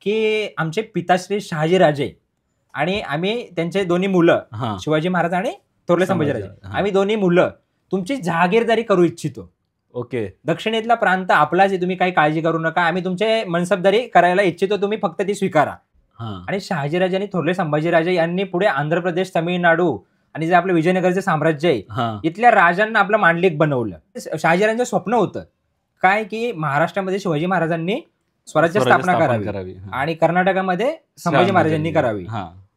की आमचे पिताश्री शहाजीराजे आणि आम्ही त्यांचे दोन्ही मुलं शिवाजी महाराज आणि थोरले संभाजीराजे आम्ही दोन्ही मुलं तुमची जहागीरदारी करू इच्छितो. ओके. दक्षिणेतला प्रांत आपलाच आहे, तुम्ही काही काळजी करू नका, आम्ही तुमचे मनसबदारी करायला इच्छितो, तुम्ही फक्त ती स्वीकारा. आणि शहाजीराजे आणि थोरले संभाजीराजे यांनी पुढे आंध्र प्रदेश, तामिळनाडू आणि जे आपलं विजयनगरचे साम्राज्य आहे इथल्या राजांना आपलं मांडलिक बनवलं. शहाजीराजांचं स्वप्न होतं काय की महाराष्ट्रामध्ये शिवाजी महाराजांनी स्वराज्य स्थापना करावी आणि कर्नाटकामध्ये संभाजी महाराजांनी करावी.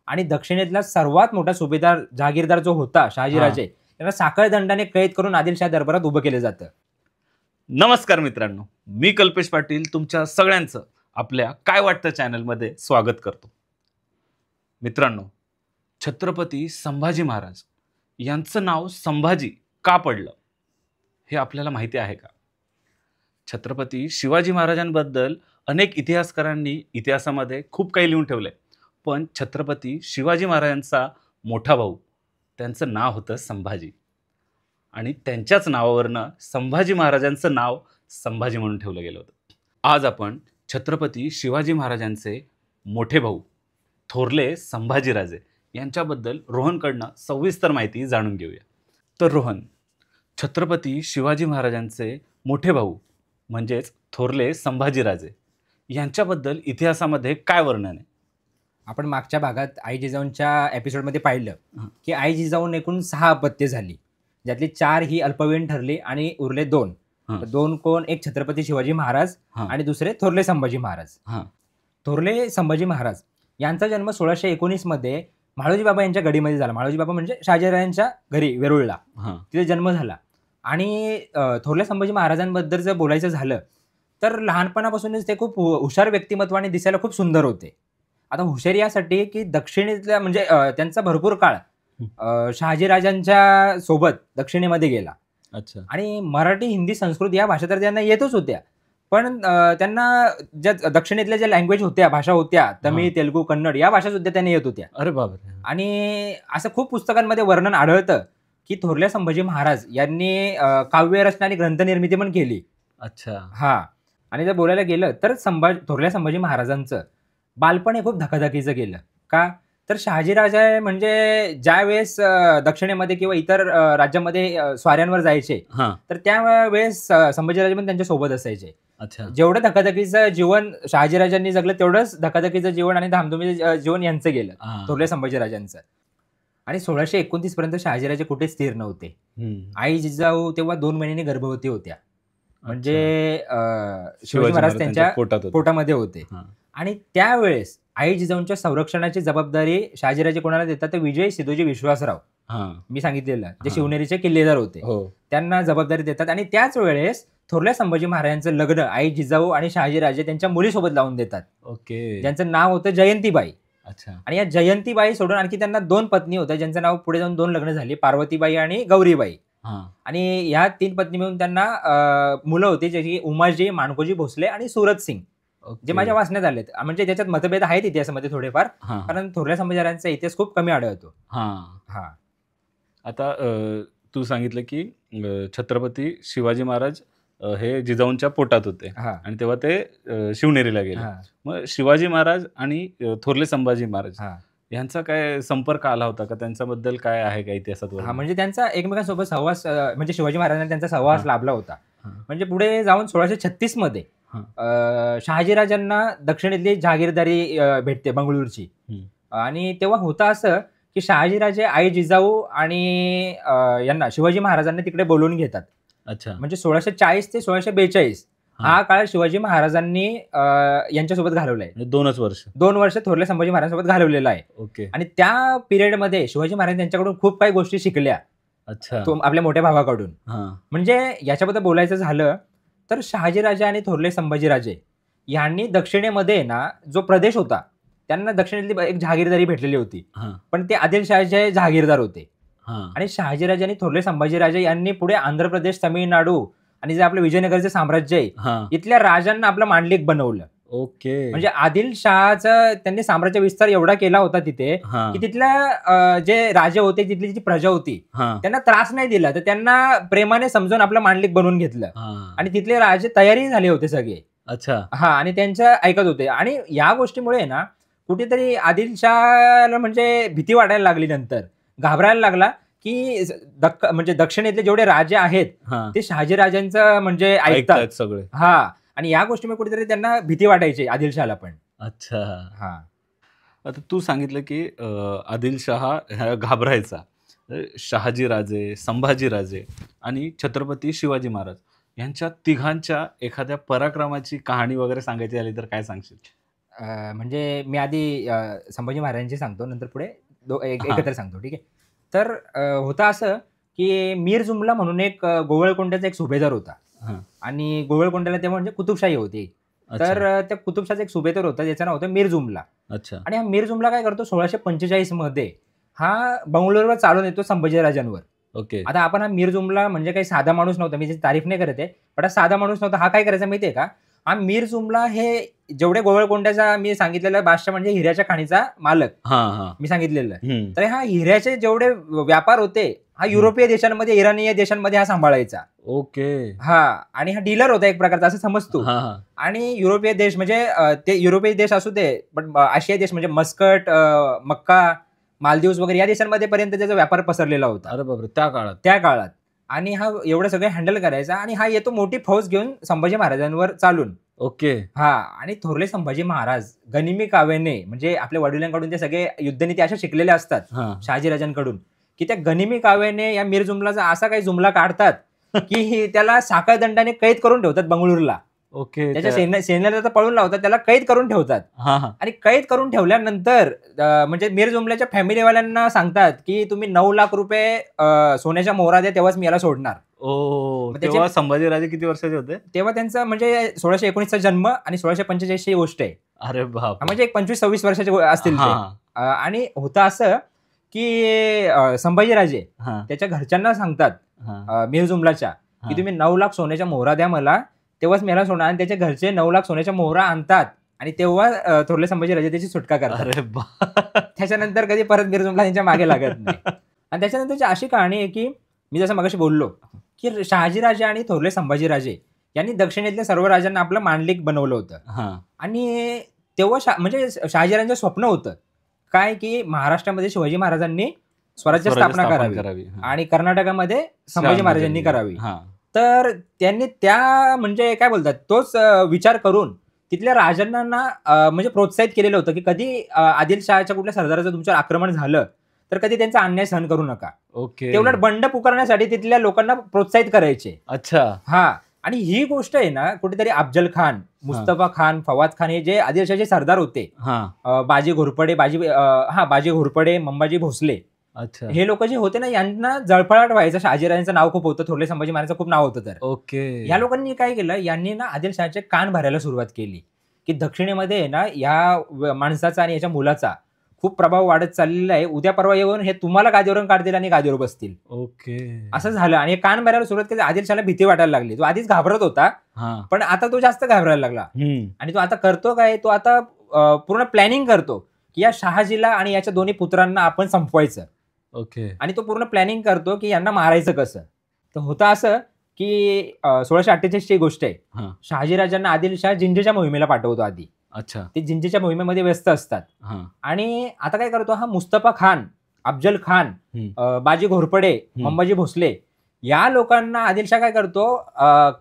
आणि दक्षिणेतला सर्वात मोठा सुभेदार जहागीरदार जो होता शहाजीराजे त्यांना साखळ दंडाने कैद करून आदिलशाह दरबारात उभं केलं जातं. नमस्कार मित्रांनो, मी कल्पेश पाटील तुमच्या सगळ्यांचं आपल्या काय वाटतं चॅनलमध्ये स्वागत करतो. मित्रांनो, छत्रपती संभाजी महाराज यांचं नाव संभाजी का पडलं हे आपल्याला माहिती आहे का? छत्रपती शिवाजी महाराजांबद्दल अनेक इतिहासकारांनी इतिहासामध्ये खूप काही लिहून ठेवलंय, पण छत्रपती शिवाजी महाराजांचा मोठा भाऊ त्यांचं नाव होतं संभाजी आणि त्यांच्याच नावावरनं संभाजी महाराजांचं नाव संभाजी म्हणून ठेवलं गेलं होतं. आज आपण छत्रपती शिवाजी महाराजांचे मोठे भाऊ थोरले संभाजीराजे यांच्याबद्दल रोहनकडनं सविस्तर माहिती जाणून घेऊया. तर रोहन, छत्रपती शिवाजी महाराजांचे मोठे भाऊ म्हणजेच थोरले संभाजीराजे यांच्याबद्दल इतिहासामध्ये काय वर्णन आहे? आपण मागच्या भागात आई जिजाऊंच्या एपिसोडमध्ये पाहिलं की आई जिजाऊन एकूण 6 अपत्ये झाली, ज्यातली 4 ही अल्पवयीन ठरली आणि उरले 2. 2 कोण? एक छत्रपती शिवाजी महाराज आणि दुसरे थोरले संभाजी महाराज. थोरले संभाजी महाराज यांचा जन्म 1619 मध्ये म्हाळोजी बाबा यांच्या गडीमध्ये झाला. म्हाळोजी बाबा म्हणजे शहाजीराजांच्या घरी वेरूळला, तिथे जन्म झाला. आणि थोरले संभाजी महाराजांबद्दल जर बोलायचं झालं तर लहानपणापासूनच ते खूप हुशार व्यक्तिमत्वाने दिसायला खूप सुंदर होते. आता हुशारी यासाठी की दक्षिणेतल्या म्हणजे त्यांचा भरपूर काळ शहाजीराजांच्या सोबत दक्षिणेमध्ये गेला. अच्छा. आणि मराठी, हिंदी, संस्कृत या भाषा तर त्यांना येतच होत्या, पण त्यांना ज्या दक्षिणेतल्या ज्या लँग्वेज होत्या, भाषा होत्या, तमिळ, तेलुगू, कन्नड या भाषा सुद्धा त्यांना येत होत्या. अरे बापरे. आणि असं खूप पुस्तकांमध्ये वर्णन आढळतं की थोरल्या संभाजी महाराज यांनी काव्य रचना आणि ग्रंथनिर्मिती पण केली. अच्छा. आणि जर बोलायला गेलं तर थोरल्या संभाजी महाराजांचं बालपण हे खूप धकाधकीचं गेलं. का? तर शहाजीराजे म्हणजे ज्या वेळेस दक्षिणेमध्ये किंवा इतर राज्यामध्ये स्वाऱ्यांवर जायचे तर त्यावेळेस संभाजीराजे पण त्यांच्या सोबत असायचे. जेवढं धकाधकीचं जीवन शहाजीराजांनी जगलं तेवढंच धकाधकीचं जीवन आणि धामधुमीचं जीवन यांचं गेलं थोरल्या संभाजीराजांचं. आणि 1629 पर्यंत शहाजीराजे कुठे स्थिर नव्हते. आई जिजाऊ तेव्हा 2 महिन्यांनी गर्भवती होत्या, म्हणजे शिवाजी महाराज त्यांच्या पोटामध्ये होते. आणि त्यावेळेस आई जिजाऊंच्या संरक्षणाची जबाबदारी शहाजीराजे कोणाला देतात? तर विजय सिद्धोजी विश्वासराव, मी सांगितलेलं, जे शिवनेरीचे किल्लेदार होते, त्यांना जबाबदारी देतात. आणि त्याच वेळेस थोरल्या संभाजी महाराजांचं लग्न आई जिजाऊ आणि शहाजीराजे त्यांच्या मुलीसोबत लावून देतात. ओके. ज्यांचं नाव होतं जयंतीबाई. अच्छा. आणि या जयंतीबाई सोडून आणखी त्यांना 2 पत्नी होत्या, ज्यांचं नाव पुढे जाऊन 2 लग्न झाली, पार्वतीबाई आणि गौरीबाई. आणि ह्या 3 पत्नी मिळून त्यांना मुलं होती, जशी उमाजी, माणकोजी भोसले आणि सूरत सिंग, जे माझ्या वाचण्यात आलेत. म्हणजे ज्याच्यात मतभेद आहेत इतिहासामध्ये थोडेफार, कारण थोरल्या संभाजीराजांचा इतिहास खूप कमी आढळतो. आता तू सांगितलं की छत्रपती शिवाजी महाराज हे जिजाऊंच्या पोटात होते आणि तेव्हा ते शिवनेरीला गेले. मग शिवाजी महाराज आणि थोरले संभाजी महाराज यांचा काय संपर्क आला होता का? त्यांच्याबद्दल काय आहे का इतिहासात? म्हणजे त्यांचा एकमेकांसोबत सहवास, म्हणजे शिवाजी महाराजांना त्यांचा सहवास लाभला होता. म्हणजे पुढे जाऊन 1636 मध्ये शहाजीराजांना दक्षिणेतली जहागीरदारी भेटते बंगळूरची. आणि तेव्हा होतं असं की शहाजीराजे आई जिजाऊ आणि यांना शिवाजी महाराजांना तिकडे बोलवून घेतात. अच्छा. म्हणजे 1640 ते 1642 हा काळ शिवाजी महाराजांनी यांच्यासोबत घालवलाय. 2 वर्ष थोरल्या संभाजी महाराजांसोबत घालवलेला आहे. ओके. आणि त्या पिरियडमध्ये शिवाजी महाराज त्यांच्याकडून खूप काही गोष्टी शिकल्या. अच्छा. आपल्या मोठ्या भावाकडून. म्हणजे याच्याबद्दल बोलायचं झालं तर शहाजीराजे आणि थोरले संभाजीराजे यांनी दक्षिणेमध्ये ना जो प्रदेश होता त्यांना दक्षिणेतली एक जहागीरदारी भेटलेली होती, पण ते आदिलशाहीचे जहागीरदार होते. आणि शहाजीराजे आणि थोरले संभाजीराजे यांनी पुढे आंध्र प्रदेश, तामिळनाडू आणि जे आपलं विजयनगरचे साम्राज्य आहे इथल्या राजांना आपलं मांडलिक बनवलं. ओके. म्हणजे आदिलशहाचं त्यांनी साम्राज्य विस्तार एवढा केला होता तिथे की तिथल्या जे राजे होते, तिथली जी प्रजा होती त्यांना त्रास नाही दिला, तर त्यांना प्रेमाने समजून आपलं मांडलिक बनवून घेतलं. आणि तिथले राजे तयारी झाले होते सगळे अच्छा. हा, आणि त्यांचं ऐकत होते. आणि या गोष्टीमुळे ना कुठेतरी आदिलशहाला म्हणजे भीती वाटायला लागली, नंतर घाबरायला लागला, की म्हणजे दक्षिणेतले जेवढे राजे आहेत हां. ते शहाजीराजांचं म्हणजे ऐकतात. ऐकतायत सगळे. हा, आणि या गोष्टीमुळे कुठेतरी त्यांना भीती वाटायची आदिलशहाला पण. अच्छा. हा. आता तू सांगितलं की आदिलशहा घाबरायचा. शहाजीराजे, संभाजीराजे आणि छत्रपती शिवाजी महाराज यांच्या तिघांच्या एखाद्या पराक्रमाची कहाणी वगैरे सांगायची झाली तर काय सांगशील? म्हणजे मी आधी संभाजी महाराजांची सांगतो, नंतर पुढे हां. एकत्र सांगतो, ठीक आहे. तर होतं असं, की मीर जुमला म्हणून एक गोवळकोंड्याचा एक सुभेदार होता. हां. आणि गोवळकोंड्याला तेव्हा म्हणजे कुतुबशाही होती. तर अच्छा. त्या कुतुबशाचा एक सुभेदार होता, ज्याचं नाव होतं मीर जुमला. अच्छा. आणि हा मीर जुमला काय करतो, 1645 मध्ये हा बंगलोरवर चालून येतो संभाजीराजांवर. ओके. आता आपण हा मीर जुमला म्हणजे काही साधा माणूस नव्हता, मी त्याची तारीफ नाही करत आहे, पण हा साधा माणूस नव्हता. हा काय करायचा माहितीये का, हा मीर जुमला हे जेवढे गोवळकोंड्याचा मी सांगितलेला बादशाह म्हणजे हिऱ्याच्या खाणीचा मालक हां, हां. मी सांगितलेलं. हं. तर हा हिऱ्याचे जेवढे व्यापार होते, हा युरोपीय देशांमध्ये, इराणीय देशांमध्ये हा सांभाळायचा. ओके. हा, आणि हा डीलर होता एक प्रकारचा, असं समजतो. हां, हां. आणि युरोपीय देश म्हणजे ते युरोपीय देश असू दे, पण आशियाई देश म्हणजे मस्कट, मक्का, मालदीव्स वगैरे या देशांमध्ये पर्यंत त्याचा व्यापार पसरलेला होता अरे बापरे! त्या काळात. त्या काळात. आणि हा एवढं सगळं हँडल करायचा, आणि हा येतो मोठी फौज घेऊन संभाजी महाराजांवर चालून. ओके. हा, आणि थोरले संभाजी महाराज गनिमी काव्याने, म्हणजे आपल्या वडिलांकडून ते सगळे युद्धनीती अशा शिकलेल्या असतात हां. शहाजीराजांकडून, की त्या गनिमी काव्याने या मीर जुमलाचा असा काही जुमला काढतात की त्याला साखळदंडाने कैद करून ठेवतात बंगळुरूला. ओके. त्याच्या सेनेला तर पळून लावतात, त्याला कैद करून ठेवतात. हां, हां. आणि कैद करून ठेवल्यानंतर म्हणजे मीर जुमल्याच्या फॅमिलीवाल्यांना सांगतात, की तुम्ही 9 लाख रुपये सोन्याच्या मोहरा द्या, तेव्हाच मी याला सोडणार. ओह! मग त्याचे- तेव्हा संभाजीराजे किती वर्षाचे होते? तेव्हा त्यांचं म्हणजे 1619चा जन्म आणि 1645 ही गोष्ट आहे. अरे बाप! म्हणजे एक 25-26 वर्षाचे असतील ते. हां, आणि होतं असं, की संभाजीराजे हां, त्याच्या घरच्यांना सांगतात हां, मीर जुमलाच्या, की हां. तुम्ही 9 लाख सोन्याच्या मोहरा द्या मला, तेव्हाच मी याला सोडणार. आणि त्याच्या घरचे 9 लाख सोन्याच्या मोहरा आणतात, आणि तेव्हा थोरले संभाजीराजे त्याची सुटका करतात. अरे बाप! त्याच्यानंतर कधी परत मीर जुमला त्यांच्या मागे लागत नाही. आणि त्याच्यानंतरची अशी कहाणी आहे, की मी जसं मगाशी बोललो, की शहाजीराजे आणि थोरले संभाजीराजे यांनी दक्षिणेतल्या सर्व राजांना आपलं मांडलिक बनवलं होतं. हां. आणि तेव्हा म्हणजे शहाजीराजांचं स्वप्न होतं काय, की महाराष्ट्रामध्ये शिवाजी महाराजांनी स्वराज्य स्थापना करावी हां. आणि कर्नाटकामध्ये संभाजी महाराजांनी करावी. हां. तर त्यांनी त्या म्हणजे काय बोलतात, तोच विचार करून तिथल्या राजांना म्हणजे प्रोत्साहित केलेलं होतं, की कधी आदिलशहाच्या कुठल्या सरदाराचं तुमच्यावर आक्रमण झालं तर कधी त्यांचा अन्याय सहन करू नका. ओके. ते उलट बंड पुकारण्यासाठी तिथल्या लोकांना प्रोत्साहित करायचे. अच्छा. हा, आणि ही गोष्ट आहे ना कुठेतरी अफजल खान, मुस्तफा खान, फवाद खान हे जे आदिलशहाचे सरदार होते, हां. बाजी घोरपडे, बाजी घोरपडे, मंबाजी भोसले, अच्छा. हे लोक जे होते ना, यांना जळफळाट व्हायचं. शहाजीराजांचं नाव खूप होतं, थोरले संभाजी महाराजांचं खूप नाव होतं. तर ओके. या लोकांनी काय केलं, यांनी ना आदिलशहाचे कान भरायला सुरुवात केली, की दक्षिणेमध्ये आहे ना या माणसाचा आणि याच्या मुलाचा खूप प्रभाव वाढत चाललेला आहे. उद्या परवा येऊन हे तुम्हाला गादीवरून काढतील आणि गादीवर बसतील. ओके. असं झालं, आणि कान भरायला सुरुवात केली. आदिलशहाला भीती वाटायला लागली. तो आधीच घाबरत होता, हां. पण आता तो जास्त घाबरायला लागला. आणि तो आता करतो काय, तो आता पूर्ण प्लॅनिंग करतो, की या शहाजीला आणि याच्या दोन्ही पुत्रांना आपण संपवायचं. ओके. आणि तो पूर्ण प्लॅनिंग करतो, की यांना मारायचं कसं. तर होतं असं, की 1648 ची गोष्ट आहे. हां. शहाजीराजांना आदिलशाह जिंजीच्या मोहिमेला पाठवतो आधी. अच्छा. ते जिंजीच्या मोहिमेमध्ये व्यस्त असतात. हां. आणि आता काय करतो हा मुस्तफा खान, अफजल खान, बाजी घोरपडे, मंबाजी भोसले या लोकांना आदिलशाह काय करतो,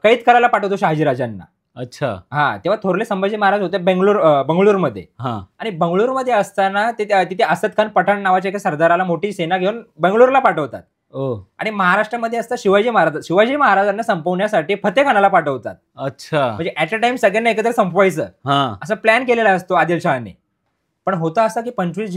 कैद करायला पाठवतो शहाजीराजांना. अच्छा. हा, तेव्हा थोरले संभाजी महाराज होते बंगळुरूमध्ये. हां. आणि बंगळुरूमध्ये असताना तिथे असद खान पठाण नावाच्या एका सरदाराला मोठी सेना घेऊन बंगळुरूला पाठवतात. ओह! आणि महाराष्ट्रामध्ये असतात शिवाजी महाराजांना संपवण्यासाठी फतेखानाला पाठवतात. अच्छा. म्हणजे ऍट अ टाइम सगळ्यांना एकत्र संपवायचं हां. असा प्लॅन केलेला असतो आदिलशहाने. पण होतं असं, की 25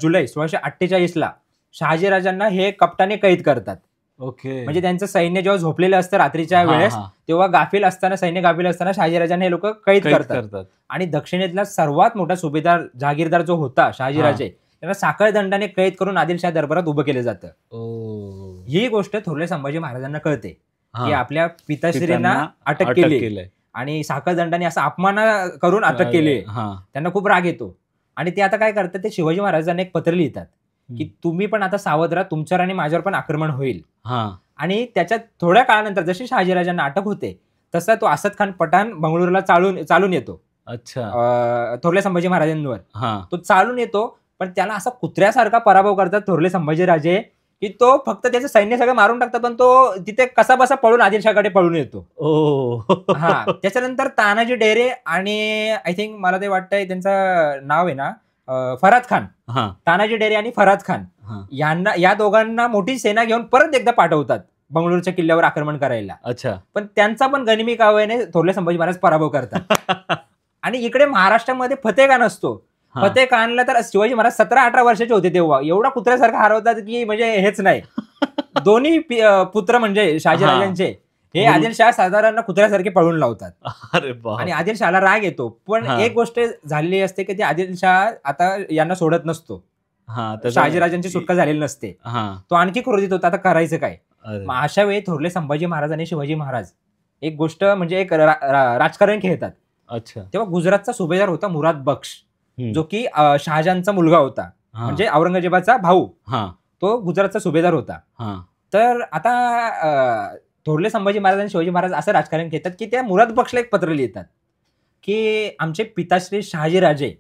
जुलै 1648 ला शहाजीराजांना हे कप्ताने कैद करतात. ओके. म्हणजे त्यांचं सैन्य जेव्हा झोपलेलं असतं रात्रीच्या हां, वेळेस, हां. तेव्हा सैन्य गाफील असताना शहाजीराजांना हे लोक कैद करतात. आणि दक्षिणेतला सर्वात मोठा सुभेदार जहागीरदार जो होता शहाजीराजे, त्यांना साखळदंडाने कैद करून आदिलशाह दरबारात उभं केलं जातं. ओह! ही गोष्ट थोरले संभाजी महाराजांना कळते, हां. की आपल्या पिताश्रींना पित्यांना अटक केली आणि साखळदंडाने असा अपमान करून अटक केली. हां. त्यांना खूप राग येतो. आणि ते आता काय करतात, ते शिवाजी महाराजांना एक पत्र लिहितात, की तुम्ही पण आता सावध राहा, तुमच्यावर आणि माझ्यावर पण आक्रमण होईल. हां. आणि त्याच्या थोड्या काळानंतर जशी शहाजीराजांना अटक होते, तसा तो असद खान पठाण बंगळुरूला चालून येतो. अच्छा. थोरले संभाजी महाराजांवर हा. तो चालून येतो, पण त्याला असा कुत्र्यासारखा पराभव करतात थोरले संभाजी राजे की तो फक्त त्याचं सैन्य सगळं मारून टाकतात, पण तो तिथे कसा बसा पळून आदिलशाहकडे पळून येतो. ओ. हा. त्याच्यानंतर तानाजी डेरे आणि आय थिंक मला ते वाटतंय त्यांचं नाव आहे ना फराद खान. हा. तानाजी डेरे आणि फराद खान या दोघांना मोठी सेना घेऊन परत एकदा पाठवतात बंगळुरूच्या किल्ल्यावर आक्रमण करायला. अच्छा. पण त्यांचा पण गनिमी काव्याने थोरले संभाजी महाराज पराभव करतात. आणि इकडे महाराष्ट्रामध्ये फतेह खान असतो. फतेह खानला तर शिवाजी महाराज 17-18 वर्षाचे होते तेव्हा, एवढा कुत्र्यासारखा हरवतात की म्हणजे हेच नाही. दोन्ही पुत्र म्हणजे शहाजीराजांचे हे आदिलशाह साधारण कुत्र्यासारखे पळून लावतात. अरे बाप. आणि आदिलशहाला राग येतो, पण एक गोष्ट झालेली असते की ते आदिलशाह आता यांना सोडत नसतो. शहाजीराजांची सुटका झालेली नसते. तो आणखी क्रोधित होता, आता करायचं काय. अशा वेळी थोरले संभाजी महाराज आणि शिवाजी महाराज एक गोष्ट म्हणजे एक राजकारण खेळतात. अच्छा. तेव्हा गुजरातचा सुभेदार होता मुराद बक्ष, जो की शहाजहानचा मुलगा होता, म्हणजे औरंगजेबाचा भाऊ. तो गुजरातचा सुभेदार होता. तर आता थोरले संभाजी महाराज आणि शिवाजी महाराज असं राजकारण घेतात की त्या मुराद बक्षला एक पत्र लिहितात की आमचे पिताश्री शहाजीराजे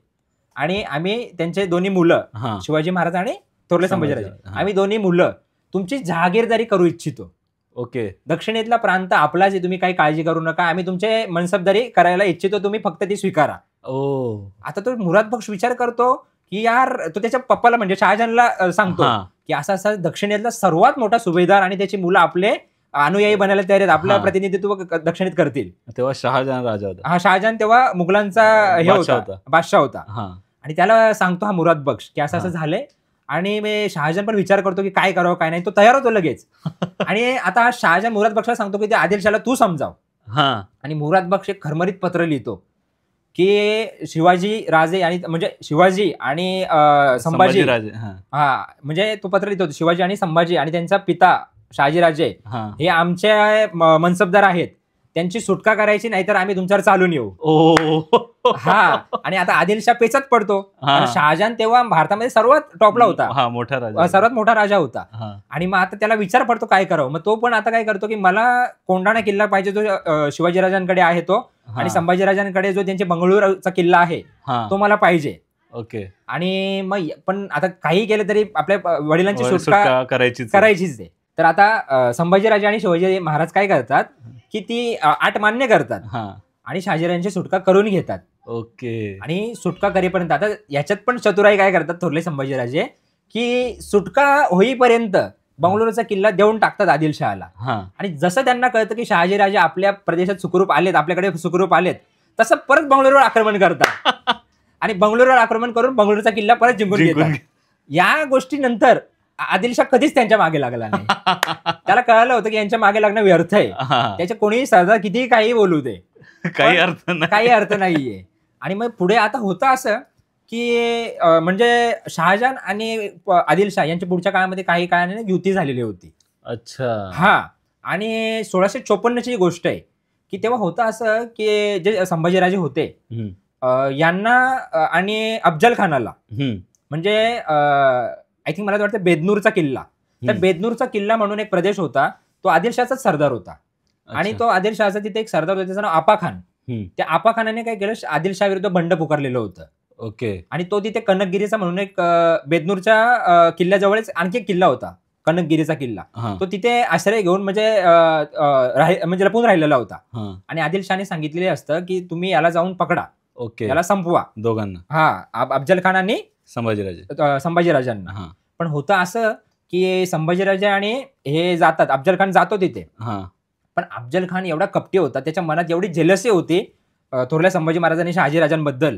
आणि आम्ही त्यांचे दोन्ही मुलं शिवाजी महाराज आणि थोरले संभाजीराजे, आम्ही दोन्ही मुलं तुमची जहागीरदारी करू इच्छितो. ओके. दक्षिणेतला प्रांत आपलाच आहे, तुम्ही काही काळजी करू नका, आम्ही तुमचे मनसबदारी करायला इच्छितो, तुम्ही फक्त ती स्वीकारा. आता तो मुराद बक्ष विचार करतो की यार, तो त्याच्या पप्पाला म्हणजे शहाजहानला सांगतो की असा असा दक्षिणेतला सर्वात मोठा सुभेदार आणि त्याची मुलं आपले अनुयायी बनायला तयार आहेत, आपलं प्रतिनिधित्व दक्षिणेत करतील. तेव्हा शहाजहान राजा होता. हा, शहाजहान तेव्हा मुघलांचा हे होता, बादशाह होता. आणि त्याला सांगतो हा मुराद बक्ष की असं असं झालंय. आणि मी शहाजहान पण विचार करतो की काय करावं काय नाही, तो तयार होतो लगेच. आणि आता शहाजहान मुराद बक्षला सांगतो की ते आदिलशाहला तू समजाव. आणि मुराद बक्ष एक खरमरीत पत्र लिहितो की शिवाजी राजे आणि म्हणजे शिवाजी आणि संभाजी म्हणजे तो पत्र लिहितो शिवाजी आणि संभाजी आणि त्यांचा पिता शहाजीराजे हे आमचे मनसबदार आहेत, त्यांची सुटका करायची, नाहीतर आम्ही तुमच्यावर चालून येऊ. हा. आणि आता आदिलशाह पेचात पडतो. शहाजहान तेव्हा भारतामध्ये सर्वात टॉपला होता, मोठा राजा, सर्वात मोठा राजा होता. आणि मग आता त्याला विचार पडतो काय करावं. मग तो पण आता काय करतो की मला कोंढाणा किल्ला पाहिजे, जो शिवाजीराजांकडे आहे तो, आणि संभाजीराजांकडे जो त्यांचे बंगळुरूचा किल्ला आहे तो मला पाहिजे. ओके. आणि मग पण आता काही केलं तरी आपल्या वडिलांची सुटका करायचीच आहे. तर आता संभाजीराजे आणि शिवाजी महाराज काय करतात की ती अट मान्य करतात आणि शहाजीराजांची सुटका करून घेतात. ओके. आणि सुटका करेपर्यंत आता याच्यात पण चतुराई काय करतात थोरले संभाजीराजे की सुटका होईपर्यंत बंगळुरूचा किल्ला देऊन टाकतात आदिलशहाला. आणि जसं त्यांना कळतं की शहाजीराजे आपल्या प्रदेशात सुखरूप आलेत, आपल्याकडे सुखरूप आलेत, तसं परत बंगळुरूवर आक्रमण करतात. आणि बंगळुरूवर आक्रमण करून बंगळुरूचा किल्ला परत जिंकून घेतात. या गोष्टीनंतर आदिलशाह कधीच त्यांच्या मागे लागला नाही. त्याला कळालं होतं की यांच्या मागे लागणं व्यर्थ आहे, त्याचे कोणीही सरदार कितीही काही बोलू दे, काही अर्थ नाहीये. आणि मग पुढे आता होतं असं की म्हणजे शहाजहान आणि आदिलशाह यांच्या पुढच्या काळामध्ये काही काळाने युती झालेली होती. अच्छा. हा. आणि 1654ची गोष्ट आहे की तेव्हा होतं असं की जे संभाजीराजे होते यांना आणि अफजल खानाला म्हणजे आय थिंक मला वाटतं बेदनूरचा किल्ला, तर बेदनूरचा किल्ला म्हणून एक प्रदेश होता, तो आदिलशाहचाच सरदार होता. आणि तो आदिलशाहचा तिथे एक सरदार होता, त्याचं नाव आपा खान. त्या आपा खानाने काय केलं, आदिलशाह विरुद्ध बंड पुकारलेलं होतं. ओके. आणि तो तिथे कनकगिरीचा म्हणून एक बेदनूरच्या किल्ल्याजवळच आणखी एक किल्ला होता, कनकगिरीचा किल्ला. तो तिथे आश्रय घेऊन म्हणजे लपून राहिलेला होता. आणि आदिलशाहने सांगितलेले असतं की तुम्ही याला जाऊन पकडा, ओके, याला संपवा दोघांना. हा, अफजल खान आणि संभाजीराजांना. पण होतं असं की संभाजीराजे आणि हे जातात, अफजल खान जातो तिथे. पण अफजल खान एवढा कपटी होता, त्याच्या मनात एवढी जेलसी होती थोरल्या संभाजी महाराजांनी शहाजीराजांबद्दल,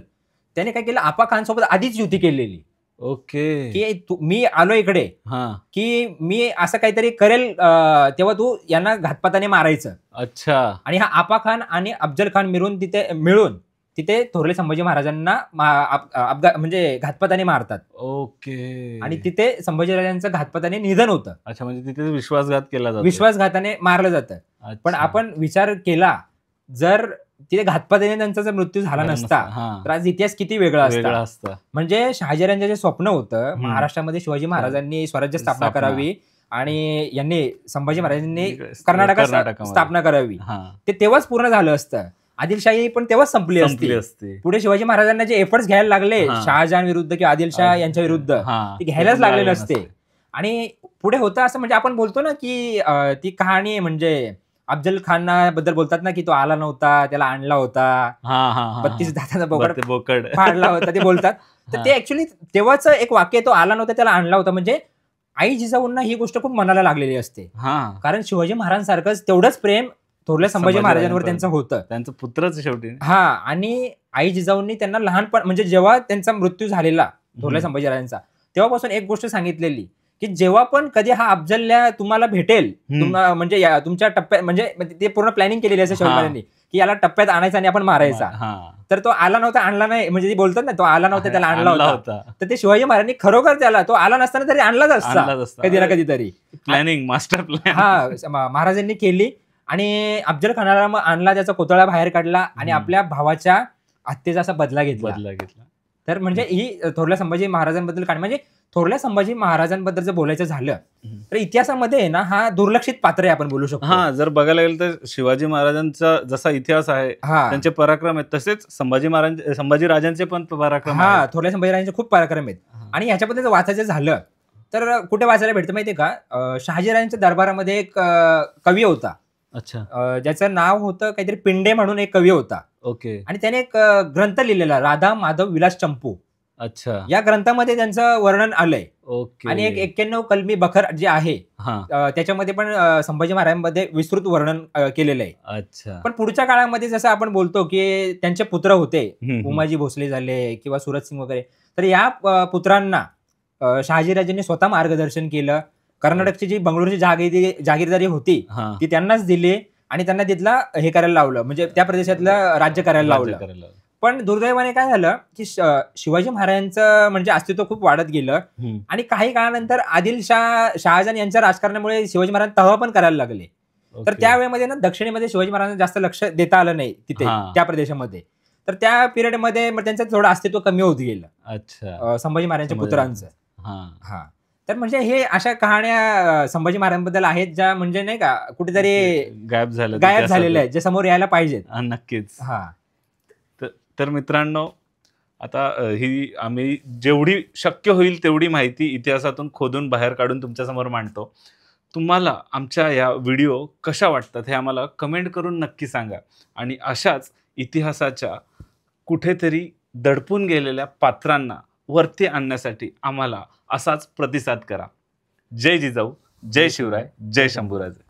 त्याने काय केलं, आपा खान सोबत आधीच युती केलेली. ओके. की मी आलो इकडे की मी असं काहीतरी करेल, तेव्हा तू यांना घातपाताने मारायचं. अच्छा. आणि हा आपा खान आणि अफजल खान मिळून तिथे थोरले संभाजी महाराजांना म्हणजे घातपाताने मारतात. ओके. आणि तिथे संभाजीराजांचं घातपाताने निधन होतं. अच्छा, म्हणजे तिथे विश्वासघात केला जातो, विश्वासघाताने मारलं जातं. पण आपण विचार केला, जर तिथे घातपाताने त्यांचा जर मृत्यू झाला नसता तर आज इतिहास किती वेगळा असता. म्हणजे शहाजीराजांचं जे स्वप्न होतं महाराष्ट्रामध्ये शिवाजी महाराजांनी स्वराज्य स्थापना करावी आणि यांनी संभाजी महाराजांनी कर्नाटकामध्ये कर्नाटकात स्थापना करावी, हा ते तेव्हाच पूर्ण झालं असतं. आदिलशाही पण तेव्हाच संपली संपली असती. असते. पुढे शिवाजी महाराजांना जे एफर्ट्स घ्यायला लागले हा. शहाजहान विरुद्ध किंवा आदिलशाह यांच्या विरुद्ध, हा, ते घ्यायलाच लागले मिळाले नसते. आणि पुढे होतं असं, म्हणजे आपण बोलतो ना की ती कहाणी आहे, म्हणजे अफजल खान बद्दल बोलतात ना की तो आला नव्हता, त्याला आणला होता, हा हा हा 32 दाताचा बोकड ते बोकड फाडला होता, ते बोलतात. तर हा. ते ऍक्च्युली तेव्हाच एक वाक्य, तो आला नव्हता त्याला आणला होता, म्हणजे आई जिजाऊंना ही गोष्ट खूप मनाला लागलेली असते. हा, कारण शिवाजी महाराजांसारखंच तेवढंच प्रेम थोरल्या संभाजी महाराजांवर त्यांचं होतं. त्यांचं पुत्रच शेवटी. हा, आणि आई जिजाऊंनी त्यांना लहानपण, म्हणजे जेव्हा त्यांचा मृत्यू झालेला थोरल्या संभाजी महाराजांचा, तेव्हापासून एक गोष्ट सांगितलेली की जेव्हा पण कधी हा अफजल्या तुम्हाला भेटेल, म्हणजे तुमच्या टप्प्यात, म्हणजे ते पूर्ण प्लॅनिंग केलेली असते शिवाजी महाराजांनी की याला टप्प्यात आणायचा आणि आपण मारायचा. तर तो आला नव्हता, आणला नाही, म्हणजे ते बोलतात ना, तो आला नव्हता त्याला आणला होता. तर ते शिवाजी महाराजांनी खरोखर त्याला, तो आला नसताना तरी आणलाच असता कधी ना कधीतरी. प्लॅनिंग, मास्टर प्लॅन हा, महाराजांनी केली आणि अफजल खानाला मग आणला, त्याचा कोतळा बाहेर काढला आणि आपल्या भावाच्या हत्येचा असा बदला घेतला. तर म्हणजे ही थोरल्या संभाजी महाराजांबद्दल काय, म्हणजे थोरल्या संभाजी महाराजांबद्दल जर बोलायचं झालं तर इतिहासामध्ये ना हा दुर्लक्षित पात्र आहे आपण बोलू शकतो. हा, जर बघायला गेलं तर शिवाजी महाराजांचा जसा इतिहास आहे, त्यांचे पराक्रम आहेत, तसेच संभाजी राजांचे पण पराक्रम आहेत. हा, थोरल्या संभाजी राजांचे खूप पराक्रम आहेत. आणि ह्याच्याबद्दल जर वाचायचं झालं तर कुठे वाचायला भेटतं माहितीये का, शहाजीराजांच्या दरबारामध्ये एक कवी होता. अच्छा. ज्याचं नाव होतं काहीतरी पिंडे म्हणून एक कवी होता. ओके. आणि त्याने एक ग्रंथ लिहिलेला, राधा माधव विलास चंपू. अच्छा. या ग्रंथामध्ये त्यांचं वर्णन आलंय. ओके. आणि एक 91 कलमी बखर जे आहे त्याच्यामध्ये पण संभाजी महाराजांमध्ये विस्तृत वर्णन केलेलं आहे. अच्छा. पण पुढच्या काळामध्ये जसं आपण बोलतो की त्यांचे पुत्र होते, उमाजी भोसले झाले किंवा सूरज सिंग वगैरे, तर या पुत्रांना शहाजीराजांनी स्वतः मार्गदर्शन केलं. कर्नाटकची जी बंगळूरची जागीरदारी होती ती त्यांनाच दिली आणि त्यांना तिथला हे करायला लावलं, म्हणजे त्या प्रदेशातलं राज्य करायला लावलं. पण दुर्दैवाने काय झालं की शिवाजी महाराजांचं म्हणजे अस्तित्व खूप वाढत गेलं आणि काही काळानंतर शहाजहान यांच्या राजकारणामुळे शिवाजी महाराज तह पण करायला लागले. तर त्यावेळेमध्ये ना दक्षिणेमध्ये शिवाजी महाराजांना जास्त लक्ष देता आलं नाही तिथे त्या प्रदेशामध्ये. तर त्या पिरियडमध्ये मग त्यांचं थोडं अस्तित्व कमी होत गेलं. अच्छा. संभाजी महाराजांच्या पुत्रांचं. हा, तर म्हणजे हे अशा कहाण्या संभाजी महाराजांबद्दल आहेत ज्या म्हणजे नाही का कुठेतरी गायब झालेल्या आहेत, जे समोर यायला पाहिजेत. नक्कीच. हा, तर मित्रांनो, आता ही आम्ही जेवढी शक्य होईल तेवढी माहिती इतिहासातून खोदून बाहेर काढून तुमच्यासमोर मांडतो. तुम्हाला आमच्या या व्हिडिओ कशा वाटतात हे आम्हाला कमेंट करून नक्की सांगा. आणि अशाच इतिहासाच्या कुठेतरी दडपून गेलेल्या पात्रांना वरती आणण्यासाठी आम्हाला असाच प्रतिसाद करा. जय जिजाऊ, जय शिवराय, जय शंभूराजे.